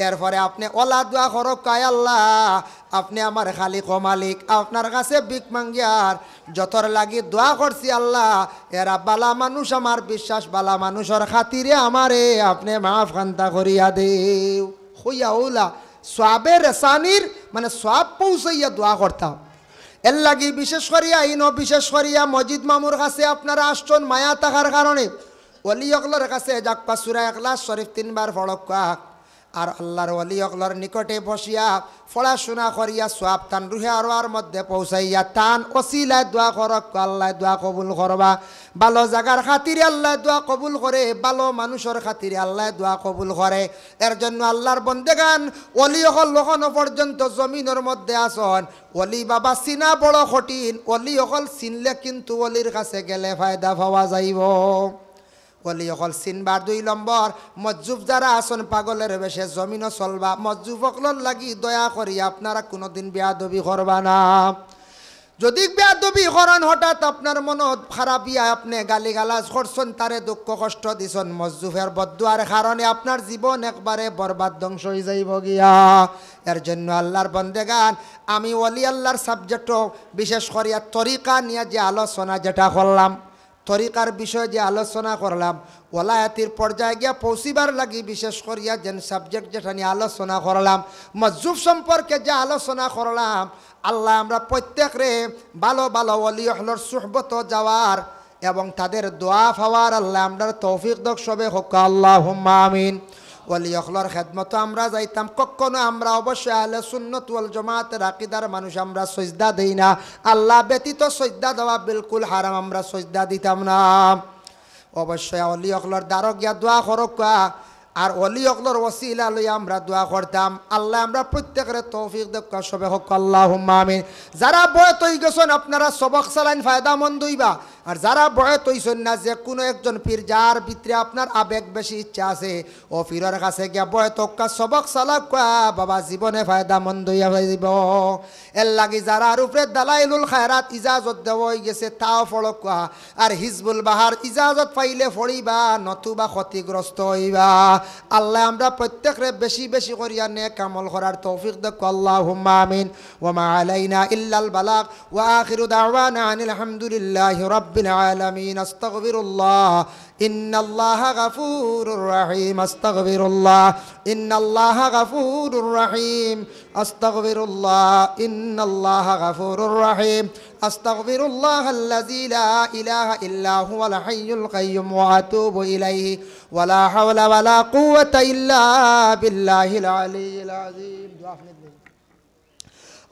এরপরে আপনি ওলা দোয়া করকায়, আল্লাহ আপনি আমার খালিক ও মালিক, আপনার কাছে ভিক মাঙ্গিয়ার যতর লাগি দোয়া করছি আল্লাহ, এরা বালা মানুষ, আমার বিশ্বাস বালা মানুষের খাতিরে আমারে আপনি মাফ খান্তা করিয়া দেও। হইয়া ওলা সওয়াবের রেসানির মানে সওয়াব পৌঁছাইয়া দোয়া করতাম। এর লাগি বিশেষ করিয়া বিশেষ করিয়া মসজিদ মামুর কাছে আপনারা আসছেন মায়া থাকার কারণে ওলি অকলর কাছে যাকপা সূরা ইখলাস শরীফ 3 বার পড়কা। আর আল্লাহর ওলি অকলর নিকটে বসিয়া পড়াশোনা করিয়া সওয়াব তান রুহে আরওয়ার মধ্যে পৌঁছাইয়া তান ওসিলায় দোয়া করক, আল্লাহ দোয়া কবুল করবা। ভালো জায়গার খাতিরে আল্লাহ দোয়া কবুল করে, ভালো মানুষের খাতিরে আল্লাহ দোয়া কবুল করে। এর জন্য আল্লাহর বন্দেগান ওলি অকল লখনো পর্যন্ত জমিনের মধ্যে আসন। ওলি বাবা চিনা বড় কঠিন, ওলি অকল চিনলে কিন্তু ওলির কাছে গেলে ফায়দা পাওয়া যাইব। ওলি অকল চিনবার 2 নম্বর মজ্জুব যারা আসন পাগলের বেশে জমিনও চলবা, মজ্জুব অকলর লাগি দয়া করি আপনারা কোনোদিন বেয়াদবি করবা না। যদি বেয়াদবি করেন হঠাৎ আপনার মনত খারাপ ইয়া, আপনি গালিগালাজ করছেন, তারে দুঃখ কষ্ট দিছেন, মজ্জুফের বদদুয়ার কারণে আপনার জীবন একবারে বরবাদ ধ্বংস হয়ে যাইব গিয়া। এর জন্য আল্লাহর বন্দেগান আমি ওলি আল্লাহর সাবজেক্ট বিশেষ করিয়া তরিকা নিয়ে যে আলোচনা যেটা করলাম, তরিকার বিষয়ে যে আলোচনা করলাম, ওলায়াতির পর্যায়ে গিয়া পৌঁছিবার লাগি বিশেষ করিয়া যেন সাবজেক্ট যেটা নিয়ে আলোচনা করলাম, মজ্জুব সম্পর্কে যে আলোচনা করলাম, আল্লাহ আমরা প্রত্যেকরে ভালো ভালো ওলি হলর সুহবত যাওয়ার এবং তাদের দোয়া পাওয়ার আল্লাহ আমরা তৌফিক দক সবে হোক, আল্লাহুম্মা আমিন। ওলি হলর খেদমত আমরা যাইতাম, কখনো আমরা অবশ্যই আহলে সুন্নাত ওয়াল জামাতের আকীদার মানুষ, আমরা সজদা দেই না। আল্লাহ ব্যতীত সজদা দেওয়া বিলকুল হারাম, আমরা সজদা দিতাম না। অবশ্যই ওলি হলর দ্বারা গিয়া দোয়া করকা, আর ওলি হলর ওসিলা লইয়া আমরা দোয়া করতাম। আল্লাহ আমরা প্রত্যেকের তৌফিক দেখ সবে হোক, আল্লাহুম্মা আমিন। যারা বয়ত হয়ে গেছেন আপনারা সবক চালাইন, ফায়দামন্দ হইবা। আর যারা বয়ত হইছেন না, যে কোনো একজন পীর যার ভিতরে আপনার আবেগ বেশি ইচ্ছা আছে, ও পীরের কাছে গিয়া বয়ত সবক চালাক বাবা, জীবনে ফায়দামন্দ হইয়া যাইব। এর লাগি যারা উপরে দালাইলুল খায়রাত ইজাজত দেওয়া হয়ে গেছে তাও ফলক, আর হিজবুল বাহার ইজাজত পাইলে ফড়িবা, নতুবা ক্ষতিগ্রস্ত হইবা। আল্লাহ আমরা প্রত্যেকরে বেশি বেশি করিয়া নেক আমল করার তৌফিক দেখ, আল্লাহুম্মা আমিন। ওয়া মা আলাইনা ইল্লাল বালাগ ওয়া আখিরু দাওয়ানা আনিল হামদুলিল্লাহি রাব্বিল আলামিন। আস্তাগফিরুল্লাহ ইন্নাল্লাহা গাফুরুর রহিম, আস্তাগফিরুল্লাহ ইন্নাল্লাহা গাফুরুর রহিম, আস্তাগফিরুল্লাহ ইন্নাল্লাহা গাফুরুর রহিম, আস্তাগফিরুল্লাহাল্লাযী লা ইলাহা ইল্লা হুয়াল হাইয়ুল কাইয়্যুম ওয়া আতুবু ইলাইহি ওয়া লা হাওলা ওয়া লা কুওয়াতা ইল্লা বিল্লাহিল আলিয়্যিল আযীম।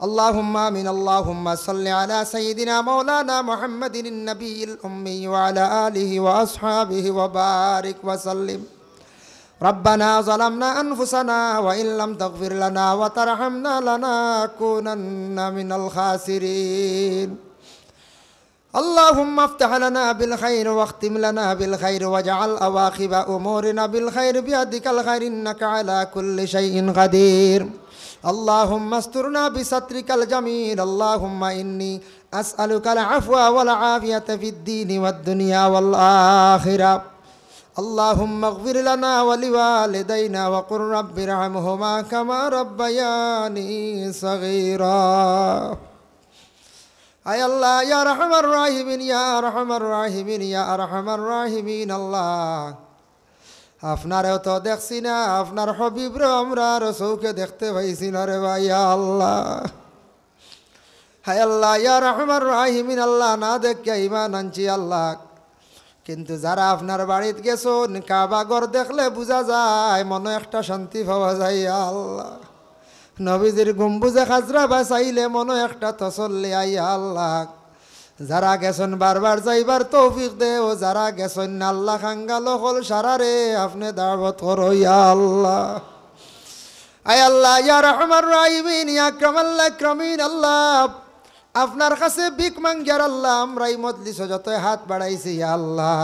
اللهم آمين. اللهم صل على سيدنا مولانا محمد النبي الأمي وعلى آله وأصحابه وبارك وسلم. ربنا ظلمنا أنفسنا وإن لم تغفر لنا وترحمنا لنكونن من الخاسرين. اللهم افتح لنا بالخير واختم لنا بالخير واجعل أواخب أمورنا بالخير بيدك الخير إنك على كل شيء قدير. اللهم استرنا بسترك الجميل. اللهم إني أسألك العفو والعافية في الدين والدنيا والآخرة. اللهم اغفر لنا ولوالدينا وقل رب ارحمهما كما ربياني صغيرا. আয় আল্লাহ ইয়া আরহামার রাহিমিন, ইয়া আরহামার রাহিমিন, ইয়া আরহামার রাহিমিন। আল্লাহ আপনারেও তো দেখছি না, আপনার হবিবরে আমরা চৌকে দেখতে পাইছি না রে ভাই। আল্লাহ হায় আল্লাহ ইয়া রহমান রাহিমিন, আল্লাহ না দেখে ইমান আনছি আল্লাহ, কিন্তু যারা আপনার বাড়িতে গেছেন কাবা ঘর দেখলে বোঝা যায় মনে একটা শান্তি পাওয়া যায়। আল্লাহ নবীজির গম্বুজে খাজরা বাসাইলে মনো একটা তসল্লি আইয়া আল্লাহ যারা গেছেন বারবার যাইবার তৌফিক দে ও যারা গেছেন না আল্লাহ খাঙ্গালো হল সারারে আপনি দাওয়াত করো ইয়া আল্লাহ আয় আল্লাহ ইয়া রহমান রাহিমিন ইয়া আকরামাল আকরামিন আল্লাহ আপনার কাছে ভিক মাঙ্গিয়ার আল্লাহ আমরা এই মজলিসে যত হাত বাড়াইছি ইয়া আল্লাহ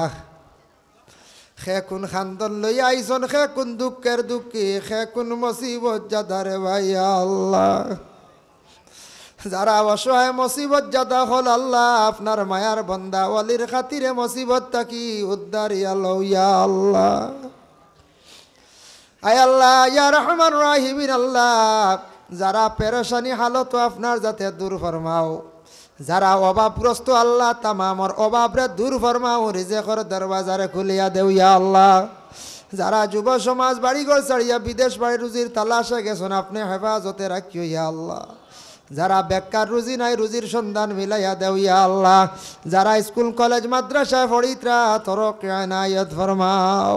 খে কোন খান্দন লই আইসন খে কোন দুঃখের দুঃখী খে কোন মুসিবত জাদারে ভাই ইয়া আল্লাহ যারা অসহায় মুসিবত জাদা হল আল্লাহ আপনার মায়ার বন্দা ওয়ালির খাতিরে মুসিবত তাকি উদ্ধার ইয়া ইয়া আল্লাহ আয় আল্লাহ ইয়া রহমান রাহিমিন আল্লাহ যারা পেরেশানি হালত আপনার যাতে দূর ফরমাও যারা অভাবগ্রস্ত আল্লাহ তামামর অভাবরে দূর ফরমাও রিজেকর দরওয়াজারে খুলিয়া দেও ইয়া আল্লাহ যারা যুব সমাজ বাড়িঘর ছাড়িয়া বিদেশ বাড়ি রুজির তালাশে গেছেন আপনি হেফাজতে রাখিও ইয়া আল্লাহ যারা বেকার রুজি নাই রুজির সন্ধান মিলাইয়া দেও ইয়া আল্লাহ যারা স্কুল কলেজ মাদ্রাসায় পড়িত্রা তরক ইনায়াত ফরমাও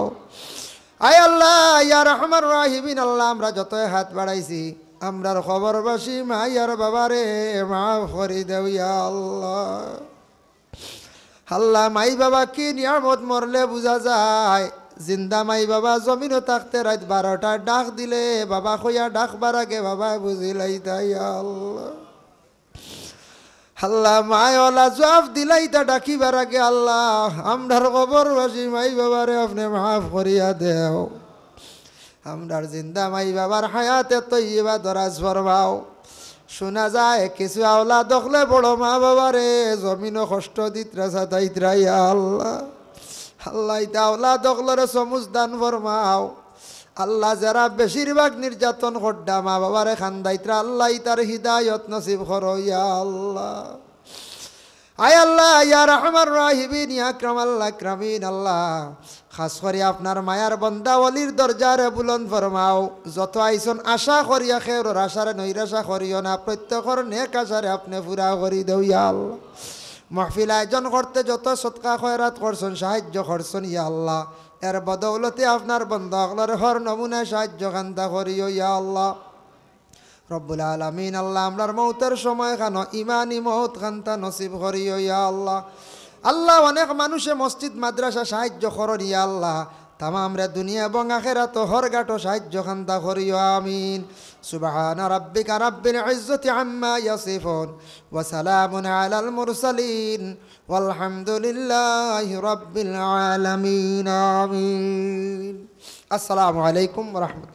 আয় আল্লাহ ইয়া রহমান রাহিমিন আল্লাহ আমরা যত হাত বাড়াইছি আমরার খবরবাসী মাইয়ার বাবারে মাফ করে দেও ইয়া আল্লাহ আল্লাহ মাই বাবা কি নিয়ামত মরলে বুঝা যায় জিন্দা মাই বাবা জমিনও থাকতে রাত 12টায় ডাক দিলে বাবা কইয়া ডাকবার আগে বাবা বুঝিলাই তাই আল্লাহ আল্লাহ মায়ওয়ালা জবাব দিলাই তা ডাকিবার আগে আল্লাহ আমরার খবরবাসী মাই বাবারে আপনি মাফ করিয়া দেও আমরার জিন্দা মাই বাবার হায়াতে তৈবা দরাজ ফরমাও শোনা যায় কিছু আওলা দখলে বড় মা বাবারে জমিনও কষ্ট দিতরা সাতাইতরা ইয়া আল্লাহ আল্লাহ ইতা আওলা দখলরে সমুজ দান ফরমাও আল্লাহ যারা বেশিরভাগ নির্যাতন খড্ডা মা বাবারে খান্দাইতরা আল্লাহ ইতার হিদায়ত নসিব করো ইয়া আল্লাহ আয় আল্লাহ ইয়া রহমান রাহিমিন ইয়া আকরামাল আকরামিন আল্লাহ খাস করে আপনার মায়ার বন্দা ওলির দরজারে বুলন্দ ফরমাও যত আইসন আশা করিয়া খের আশারে নৈরাশা করিও না প্রত্যেকর নেক আশারে আপনি পুরা করি দেও ইয়া আল্লাহ মাহফিল আয়োজন করতে যত সদকা খয়রাত করছেন সাহায্য করছেন ইয়া আল্লাহ এর বদৌলতে আপনার বন্দা অগলার হর নমুনায় সাহায্য কান্তা করিও ইয়া আল্লাহ রব্বুল আলামিন আল্লাহ আমরার মৌতের সময় খানো ইমানি মৌত কান্তা নসিব করিও ইয়া আল্লাহ আল্লাহ অনেক মানুষে মসজিদ মাদ্রাসা সাহায্য করেন ইয়া আল্লাহ তামাম রে দুনিয়া এবং আখিরাত হরগাটো সাহায্য কান্তা করিও আমিন সুবহান রাব্বিকা রাব্বিল ইজ্জতি আম্মা ইয়াসিফুন ওয়া সালামুন আলাল মুরসালিন ওয়ালহামদুলিল্লাহি রাব্বিল আলামিন আমিন আসসালামু আলাইকুম ওয়া রাহমাতুল্লাহ।